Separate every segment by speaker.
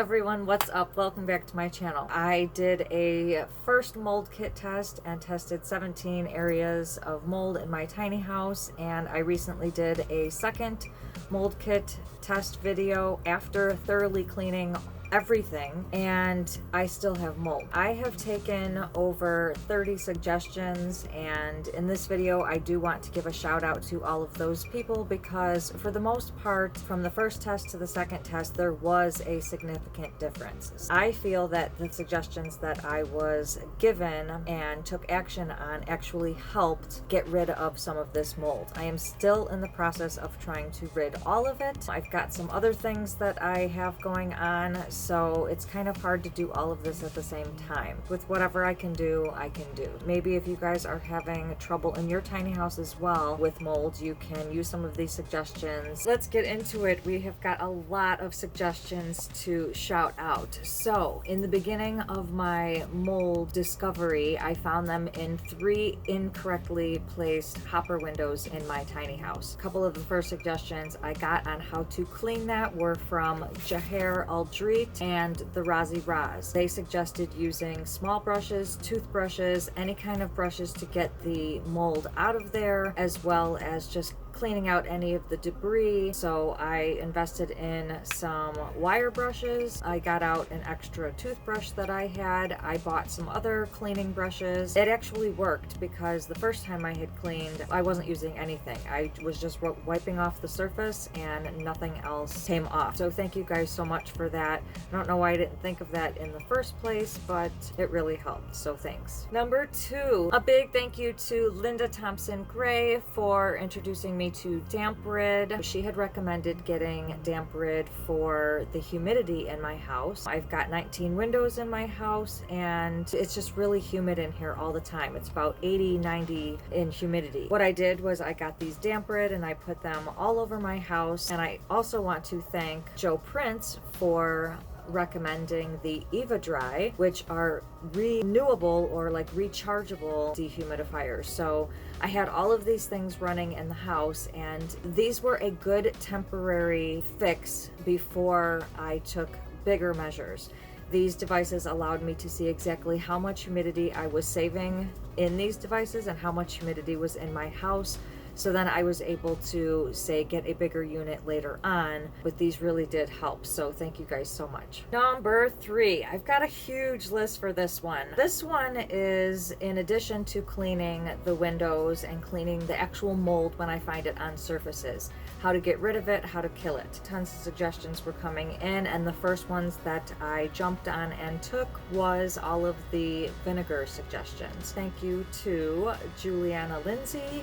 Speaker 1: everyone, what's up? Welcome back to my channel. I did a first mold kit test and tested 17 areas of mold in my tiny house, and I recently did a second mold kit test video after thoroughly cleaning everything, and I still have mold. I have taken over 30 suggestions, and in this video I do want to give a shout out to all of those people because for the most part, from the first test to the second test, there was a significant difference. I feel that the suggestions that I was given and took action on actually helped get rid of some of this mold. I am still in the process of trying to rid all of it. I've got some other things that I have going on, so it's kind of hard to do all of this at the same time. With whatever I can do, I can do. Maybe if you guys are having trouble in your tiny house as well with mold, you can use some of these suggestions. Let's get into it. We have got a lot of suggestions to shout out. So in the beginning of my mold discovery, I found them in 3 incorrectly placed hopper windows in my tiny house. A couple of the first suggestions I got on how to clean that were from Jaher Aldrit and the Razi Raz. They suggested using small brushes, toothbrushes, any kind of brushes to get the mold out of there, as well as just cleaning out any of the debris. So I invested in some wire brushes. I got out an extra toothbrush that I had. I bought some other cleaning brushes. It actually worked because the first time I had cleaned, I wasn't using anything. I was just wiping off the surface and nothing else came off. So thank you guys so much for that. I don't know why I didn't think of that in the first place, but it really helped. So thanks. Number 2, a big thank you to Linda Thompson Gray for introducing me to Damp Rid. She had recommended getting Damp Rid for the humidity in my house. I've got 19 windows in my house and it's just really humid in here all the time. It's about 80-90 in humidity. What I did was I got these Damp Rid and I put them all over my house. And I also want to thank Joe Prince for recommending the Eva Dry, which are renewable or like rechargeable dehumidifiers. So I had all of these things running in the house, and these were a good temporary fix before I took bigger measures. These devices allowed me to see exactly how much humidity I was saving in these devices and how much humidity was in my house. So then I was able to, say, get a bigger unit later on, but these really did help. So thank you guys so much. Number 3, I've got a huge list for this one. This one is in addition to cleaning the windows and cleaning the actual mold when I find it on surfaces. How to get rid of it, how to kill it. Tons of suggestions were coming in, and the first ones that I jumped on and took was all of the vinegar suggestions. Thank you to Juliana Lindsay,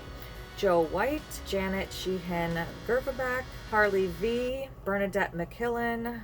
Speaker 1: Joe White, Janet Sheehan Gervaback, Harley V, Bernadette McKillen,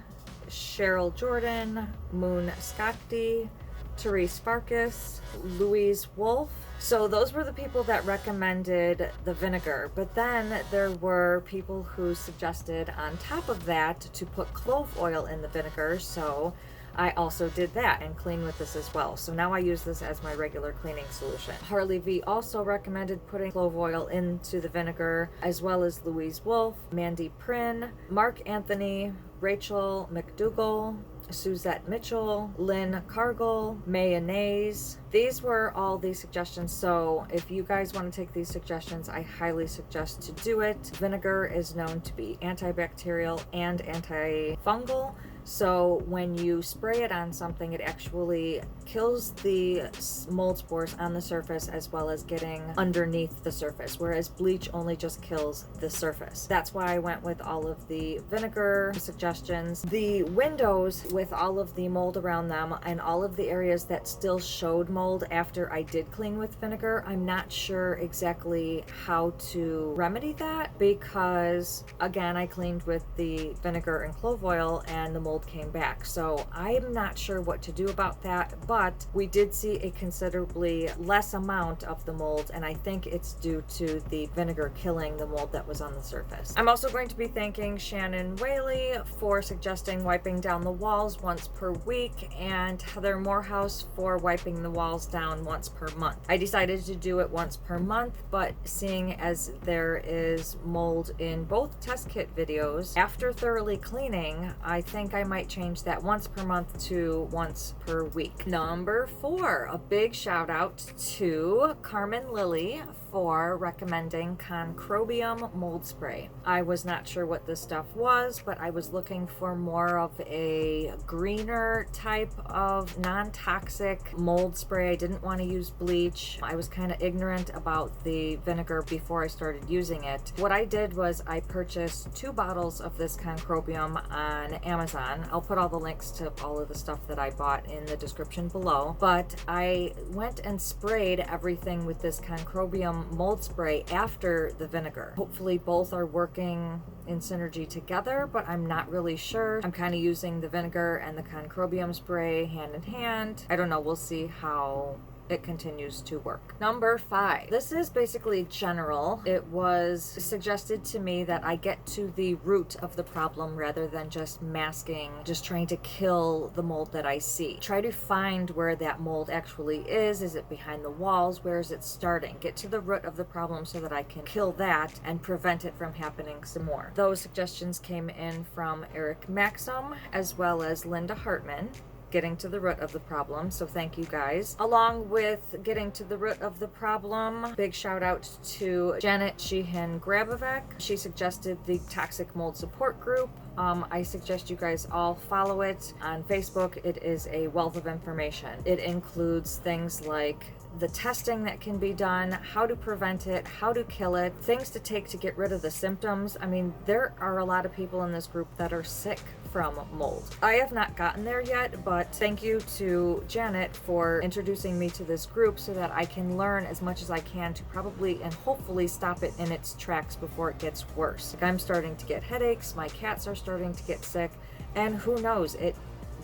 Speaker 1: Cheryl Jordan, Moon Skakti, Therese Farkas, Louise Wolf. So those were the people that recommended the vinegar, but then there were people who suggested on top of that to put clove oil in the vinegar. So I also did that and clean with this as well. So now I use this as my regular cleaning solution. Harley V also recommended putting clove oil into the vinegar, as well as Louise Wolf, Mandy Prin, Mark Anthony, Rachel McDougall, Suzette Mitchell, Lynn Cargill, Mayonnaise. These were all the suggestions. So if you guys want to take these suggestions, I highly suggest to do it. Vinegar is known to be antibacterial and antifungal. So when you spray it on something, it actually kills the mold spores on the surface as well as getting underneath the surface, whereas bleach only just kills the surface. That's why I went with all of the vinegar suggestions. The windows with all of the mold around them and all of the areas that still showed mold after I did clean with vinegar, I'm not sure exactly how to remedy that because, again, I cleaned with the vinegar and clove oil and the mold came back. So I'm not sure what to do about that, but we did see a considerably less amount of the mold, and I think it's due to the vinegar killing the mold that was on the surface. I'm also going to be thanking Shannon Whaley for suggesting wiping down the walls once per week, and Heather Morehouse for wiping the walls down once per month. I decided to do it once per month, but seeing as there is mold in both test kit videos, after thoroughly cleaning, I think I I might change that once per month to once per week. Number 4, a big shout out to Carmen Lily for recommending Concrobium mold spray. I was not sure what this stuff was, but I was looking for more of a greener type of non-toxic mold spray. I didn't want to use bleach. I was kind of ignorant about the vinegar before I started using it. What I did was I purchased 2 bottles of this Concrobium on Amazon. I'll put all the links to all of the stuff that I bought in the description below. But I went and sprayed everything with this Concrobium mold spray after the vinegar. Hopefully both are working in synergy together, but I'm not really sure. I'm kind of using the vinegar and the Concrobium spray hand in hand. I don't know. We'll see how it continues to work. Number 5. This is basically general. It was suggested to me that I get to the root of the problem rather than just masking, just trying to kill the mold that I see. Try to find where that mold actually is. Is it behind the walls? Where is it starting? Get to the root of the problem so that I can kill that and prevent it from happening some more. Those suggestions came in from Eric Maxim as well as Linda Hartman, getting to the root of the problem. So thank you guys. Along with getting to the root of the problem, big shout out to Janet Sheehan Grabovec. She suggested the toxic mold support group. I suggest you guys all follow it on Facebook. It is a wealth of information. It includes things like the testing that can be done, how to prevent it, how to kill it, things to take to get rid of the symptoms. I mean, there are a lot of people in this group that are sick from mold. I have not gotten there yet, but thank you to Janet for introducing me to this group so that I can learn as much as I can to probably and hopefully stop it in its tracks before it gets worse. Like, I'm starting to get headaches, my cats are starting to get sick, and who knows, it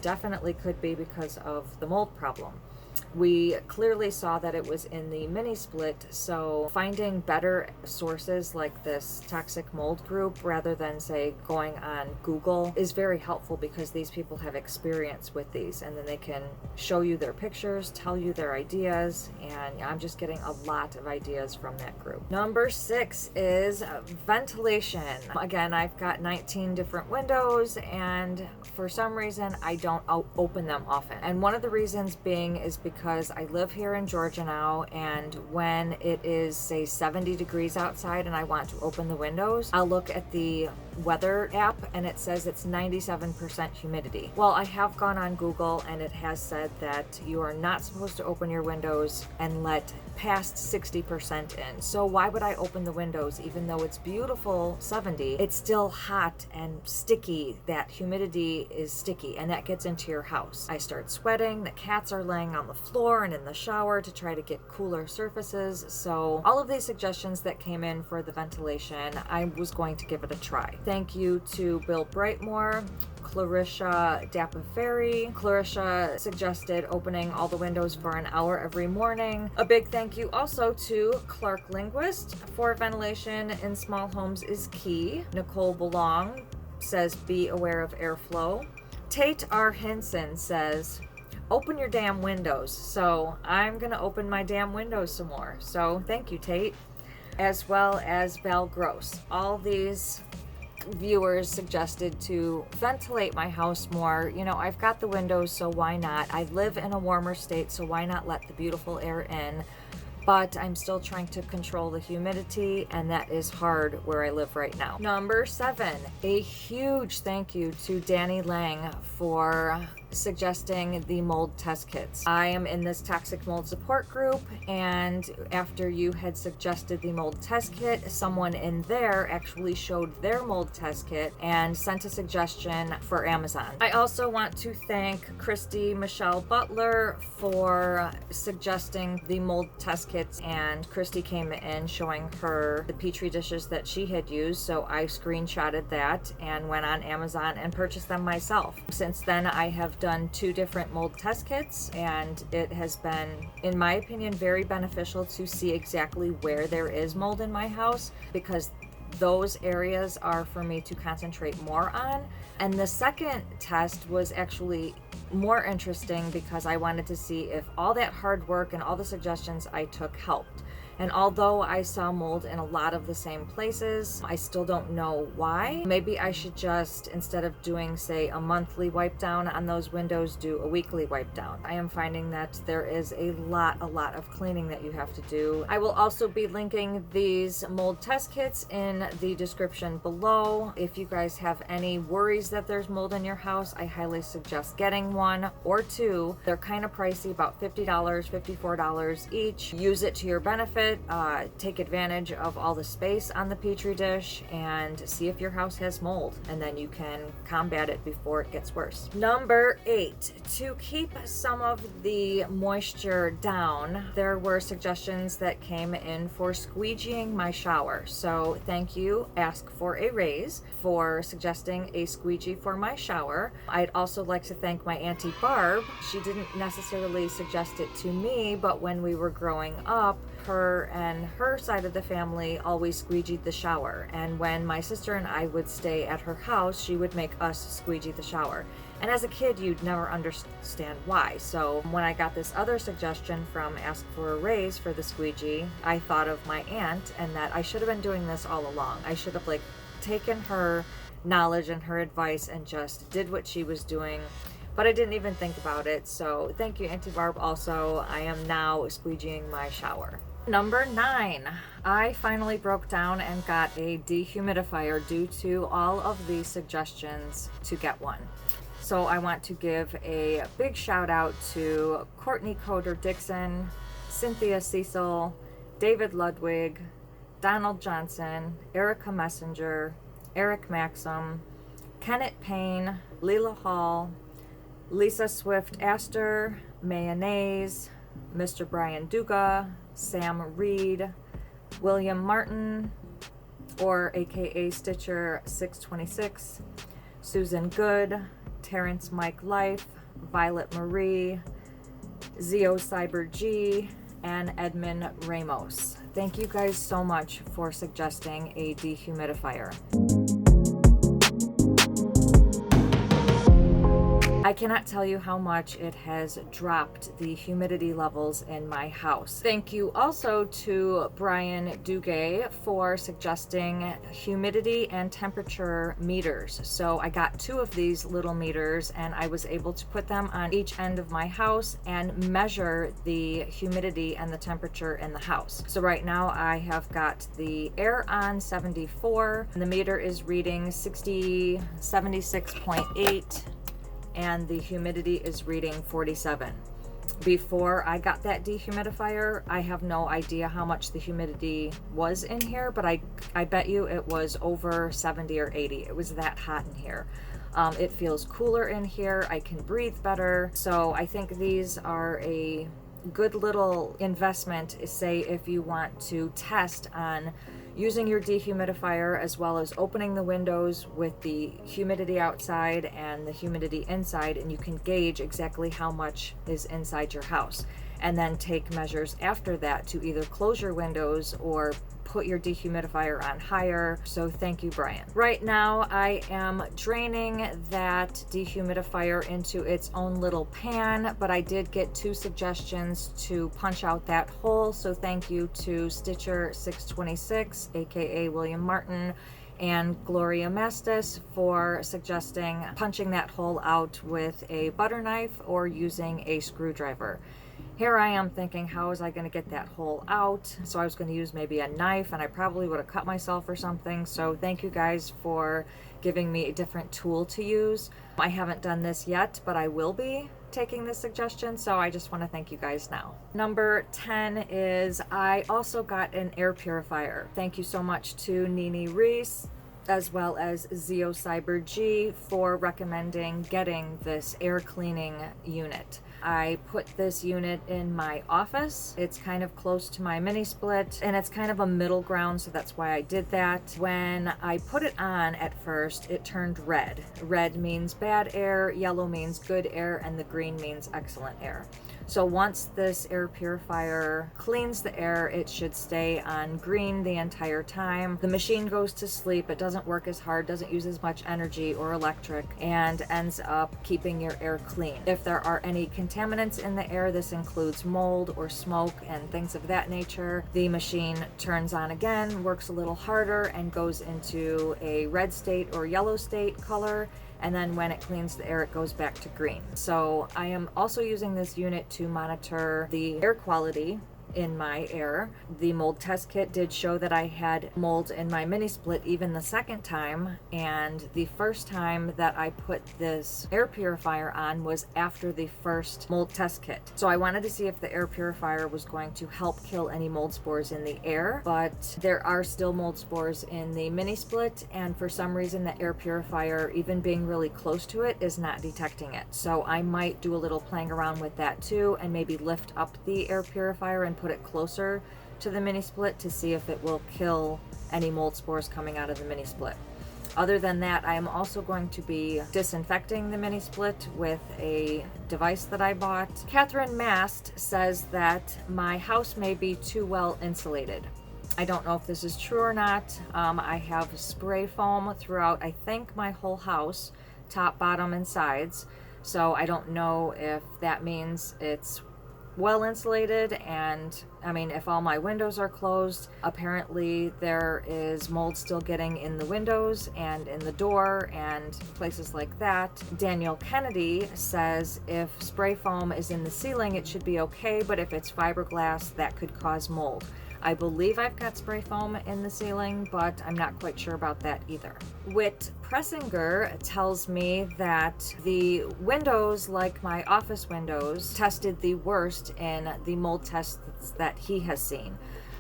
Speaker 1: definitely could be because of the mold problem. We clearly saw that it was in the mini split, so finding better sources like this toxic mold group rather than, say, going on Google is very helpful because these people have experience with these, and then they can show you their pictures, tell you their ideas, and I'm just getting a lot of ideas from that group. Number 6 is ventilation. Again, I've got 19 different windows, and for some reason I don't open them often. And one of the reasons being is because I live here in Georgia now, and when it is, say, 70 degrees outside and I want to open the windows, I'll look at the weather app and it says it's 97% humidity. Well, I have gone on Google and it has said that you are not supposed to open your windows and let past 60% in. So why would I open the windows even though it's beautiful 70? It's still hot and sticky. That humidity is sticky and that gets into your house. I start sweating. The cats are laying on the floor and in the shower to try to get cooler surfaces. So all of these suggestions that came in for the ventilation, I was going to give it a try. Thank you to Bill Brightmore, Clarissa Dapaferry. Clarissa suggested opening all the windows for an hour every morning. A big thank you also to Clark Linguist for ventilation in small homes is key. Nicole Belong says be aware of airflow. Tate R. Hinson says open your damn windows. So I'm gonna open my damn windows some more. So thank you, Tate. As well as Val Gross. All these viewers suggested to ventilate my house more. You know, I've got the windows, so why not? I live in a warmer state, so why not let the beautiful air in? But I'm still trying to control the humidity, and that is hard where I live right now. Number 7, a huge thank you to Danny Lang for suggesting the mold test kits. I am in this toxic mold support group, and after you had suggested the mold test kit, someone in there actually showed their mold test kit and sent a suggestion for Amazon. I also want to thank Christy Michelle Butler for suggesting the mold test kits, and Christy came in showing her the petri dishes that she had used, so I screenshotted that and went on Amazon and purchased them myself. Since then, I have done 2 different mold test kits, and it has been, in my opinion, very beneficial to see exactly where there is mold in my house, because those areas are for me to concentrate more on. And the second test was actually more interesting because I wanted to see if all that hard work and all the suggestions I took helped. And although I saw mold in a lot of the same places, I still don't know why. Maybe I should just, instead of doing, say, a monthly wipe down on those windows, do a weekly wipe down. I am finding that there is a lot of cleaning that you have to do. I will also be linking these mold test kits in the description below. If you guys have any worries that there's mold in your house, I highly suggest getting one or two. They're kind of pricey, about $50, $54 each. Use it to your benefit. Take advantage of all the space on the petri dish and see if your house has mold, and then you can combat it before it gets worse. Number 8, to keep some of the moisture down, there were suggestions that came in for squeegeeing my shower. So thank you, Ask for a Raise, for suggesting a squeegee for my shower. I'd also like to thank my Auntie Barb. She didn't necessarily suggest it to me, but when we were growing up, her and her side of the family always squeegeed the shower, and when my sister and I would stay at her house, she would make us squeegee the shower. And as a kid, you'd never understand why. So when I got this other suggestion from Ask for a Raise for the squeegee, I thought of my aunt and that I should have been doing this all along. I should have taken her knowledge and her advice and just did what she was doing. But I didn't even think about it. So thank you, Auntie Barb. Also, I am now squeegeeing my shower. Number 9, I finally broke down and got a dehumidifier due to all of the suggestions to get one. So I want to give a big shout out to Courtney Coder Dixon, Cynthia Cecil, David Ludwig, Donald Johnson, Erica Messenger, Eric Maxim, Kenneth Payne, Leela Hall, Lisa Swift Astor, Mayonnaise, Mr. Brian Duga, Sam Reed, William Martin, or aka Stitcher 626, Susan Good, Terrence Mike Life, Violet Marie, Zio Cyber G, and Edmund Ramos. Thank you guys so much for suggesting a dehumidifier. I cannot tell you how much it has dropped the humidity levels in my house. Thank you also to Brian Dugay for suggesting humidity and temperature meters. So I got 2 of these little meters and I was able to put them on each end of my house and measure the humidity and the temperature in the house. So right now I have got the air on 74, and the meter is reading 76.8. and the humidity is reading 47. Before I got that dehumidifier, I have no idea how much the humidity was in here, but I bet you it was over 70 or 80. It was that hot in here. It feels cooler in here. I can breathe better. So I think these are a good little investment, say if you want to test on using your dehumidifier as well as opening the windows with the humidity outside and the humidity inside, and you can gauge exactly how much is inside your house, and then take measures after that to either close your windows or put your dehumidifier on higher. So thank you, Brian. Right now I am draining that dehumidifier into its own little pan, but I did get 2 suggestions to punch out that hole. So thank you to Stitcher 626, aka William Martin, and Gloria Mastis for suggesting punching that hole out with a butter knife or using a screwdriver. Here I am thinking, how was I going to get that hole out? So I was going to use maybe a knife, and I probably would have cut myself or something. So thank you guys for giving me a different tool to use. I haven't done this yet, but I will be taking this suggestion, so I just want to thank you guys now. Number 10 is I also got an air purifier. Thank you so much to Nini Reese as well as Zio Cyber G for recommending getting this air cleaning unit. I put this unit in my office. It's kind of close to my mini split, and it's kind of a middle ground, so that's why I did that. When I put it on at first, it turned red. Red means bad air, yellow means good air, and the green means excellent air. So once this air purifier cleans the air, it should stay on green the entire time. The machine goes to sleep. It doesn't work as hard, doesn't use as much energy or electric, and ends up keeping your air clean. If there are any contaminants in the air, this includes mold or smoke and things of that nature, the machine turns on again, works a little harder, and goes into a red state or yellow state color. And then when it cleans the air, it goes back to green. So I am also using this unit to monitor the air quality in my air. The mold test kit did show that I had mold in my mini split even the second time, and the first time that I put this air purifier on was after the first mold test kit. So I wanted to see if the air purifier was going to help kill any mold spores in the air, but there are still mold spores in the mini split, and for some reason the air purifier, even being really close to it, is not detecting it. So I might do a little playing around with that too, and maybe lift up the air purifier and put it closer to the mini split to see if it will kill any mold spores coming out of the mini split. Other than that, I am also going to be disinfecting the mini split with a device that I bought. Catherine Mast says that my house may be too well insulated. I don't know if this is true or not. I have spray foam throughout, I think, my whole house, top, bottom, and sides. So I don't know if that means it's well insulated, and I mean, if all my windows are closed, apparently there is mold still getting in the windows and in the door and places like that. Daniel Kennedy says if spray foam is in the ceiling, it should be okay, but if it's fiberglass, that could cause mold. I believe I've got spray foam in the ceiling, but I'm not quite sure about that either. Whit Pressinger tells me that the windows, like my office windows, tested the worst in the mold tests that he has seen.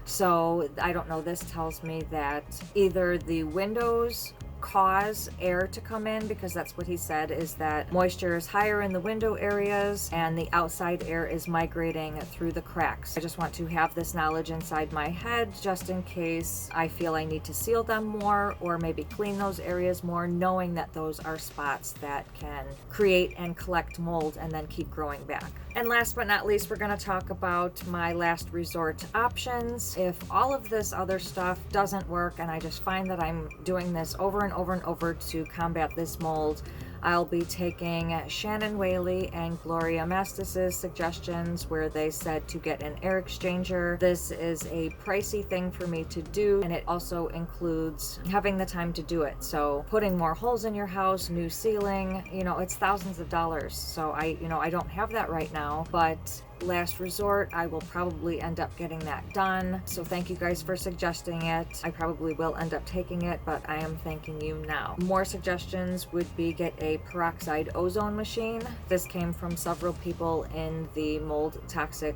Speaker 1: So I don't know, this tells me that either the windows cause air to come in, because that's what he said, is that moisture is higher in the window areas and the outside air is migrating through the cracks. I just want to have this knowledge inside my head just in case I feel I need to seal them more or maybe clean those areas more, knowing that those are spots that can create and collect mold and then keep growing back. And last but not least, we're going to talk about my last resort options. If all of this other stuff doesn't work and I just find that I'm doing this over and over and over to combat this mold, I'll be taking Shannon Whaley and Gloria Mastis's suggestions where they said to get an air exchanger. This is a pricey thing for me to do, and it also includes having the time to do it. So putting more holes in your house, new ceiling, it's thousands of dollars. So I don't have that right now, but last resort, I will probably end up getting that done. So thank you guys for suggesting it. I probably will end up taking it, but I am thanking you now. More suggestions would be get a peroxide ozone machine. This came from several people in the mold toxic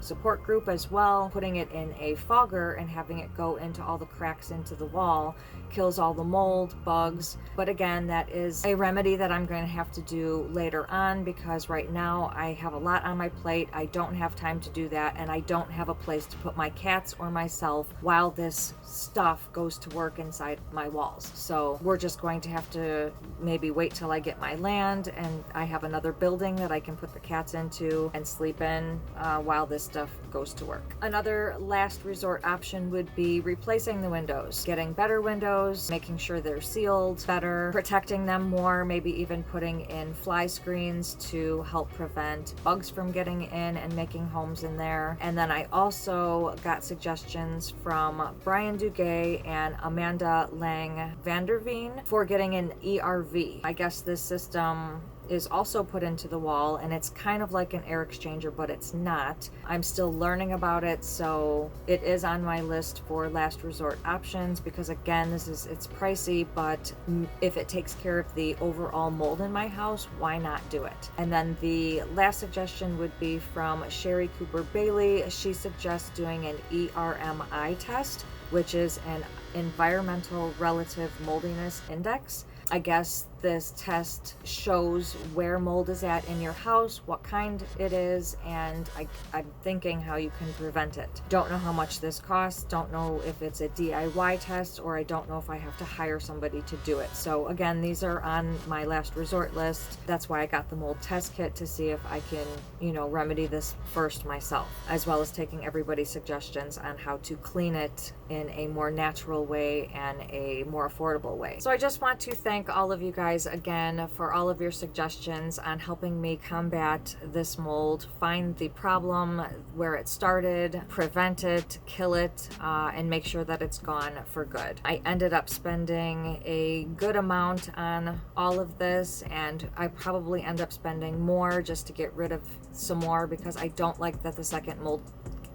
Speaker 1: support group as well. Putting it in a fogger and having it go into all the cracks into the wall kills all the mold, bugs. But again, that is a remedy that I'm going to have to do later on, because right now I have a lot on my plate. I don't have time to do that, and I don't have a place to put my cats or myself while this stuff goes to work inside my walls. So we're just going to have to maybe wait till I get my land and I have another building that I can put the cats into and sleep in while this stuff goes to work. Another last resort option would be replacing the windows, getting better windows, making sure they're sealed better, protecting them more, maybe even putting in fly screens to help prevent bugs from getting in and making homes in there. And then I also got suggestions from Brian Duguay and Amanda Lang Vanderveen for getting an ERV. I guess this system is also put into the wall, and it's kind of like an air exchanger, but it's not. I'm still learning about it, so it is on my list for last resort options, because again, it's pricey, but if it takes care of the overall mold in my house, why not do it? And then the last suggestion would be from Sherry Cooper Bailey. She suggests doing an ERMI test, which is an environmental relative moldiness index. I guess this test shows where mold is at in your house, what kind it is, and I'm thinking how you can prevent it. Don't know how much this costs, don't know if it's a DIY test, or I don't know if I have to hire somebody to do it. So again, these are on my last resort list. That's why I got the mold test kit, to see if I can, you know, remedy this first myself, as well as taking everybody's suggestions on how to clean it in a more natural way and a more affordable way. So I just want to thank all of you guys again for all of your suggestions on helping me combat this mold, find the problem where it started, prevent it, kill it, and make sure that it's gone for good. I ended up spending a good amount on all of this, and I probably end up spending more just to get rid of some more, because I don't like that the second mold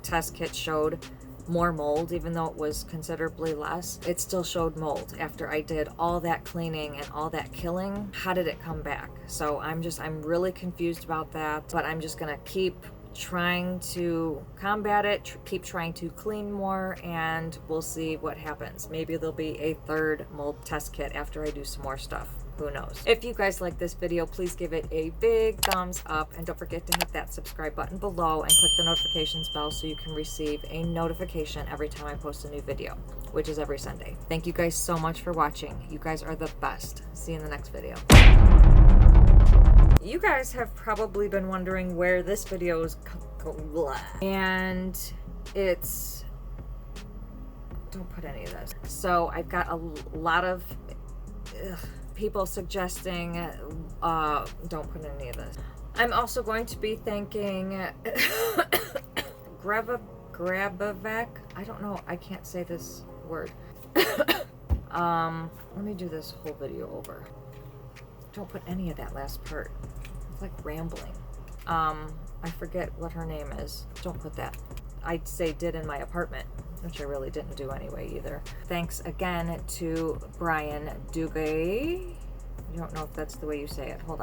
Speaker 1: test kit showed more mold. Even though it was considerably less, it still showed mold. After I did all that cleaning and all that killing, how did it come back? So I'm really confused about that, but I'm just gonna keep trying to combat it, keep trying to clean more, and we'll see what happens. Maybe there'll be a third mold test kit after I do some more stuff. Who knows? If you guys like this video, please give it a big thumbs up, and don't forget to hit that subscribe button below and click the notifications bell so you can receive a notification every time I post a new video, which is every Sunday. Thank you guys so much for watching. You guys are the best. See you in the next video. You guys have probably been wondering where this video is and it's, don't put any of this. So I've got a lot of people suggesting don't put any of this. I'm also going to be thanking Grabavec. I don't know, I can't say this word. Let me do this whole video over. Don't put any of that last part. It's like rambling. I forget what her name is. Don't put that. I'd say did in my apartment, which I really didn't do anyway either. Thanks again to Brian Dugay. I don't know if that's the way you say it. Hold on.